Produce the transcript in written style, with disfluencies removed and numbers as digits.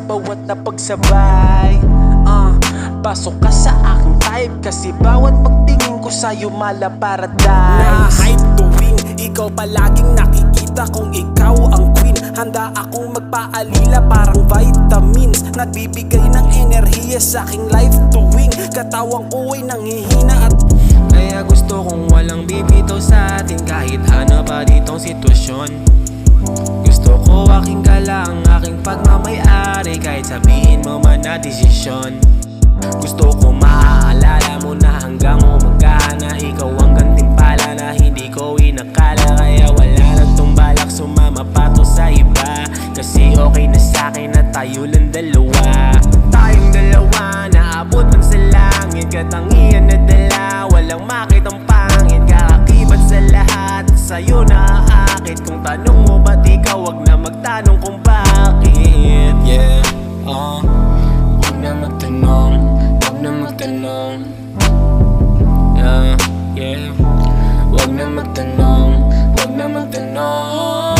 bawat napagsabay. Pasok ka sa aking type, kasi bawat pagtingin ko sa'yo mala paradise. Na-hype tuwing ikaw palaging nakikita kong ikaw ang queen. Handa akong magpaalila parang vitamins, nagbibigay ng enerhiya sa aking life tuwing katawang ko ay nanghihina. At kaya gusto kong walang bibitaw sa atin kahit ano pa ditong sitwasyon. Gusto ko aking galang, aking pagmamayari kahit sabihin mo man na desisyon. Gusto ko maaalala mo na hanggang umagana ikaw ang gantimpala na hindi ko inakala. Kaya wala nang tumbalak sumama pa to sa iba, kasi okay na sa'kin na tayo lang dalawa. Tayong dalawa naabot man sa langit, katangian na dala, walang makitang pangit. Kakakibat sa lahat, sa'yo na aakit. Kung tanong mo ba't ikaw, wag na magtanong kung bakit. Yeah, wag na magtanong, wag na magtanong. Yeah, wag na magtanong, wag na magtanong.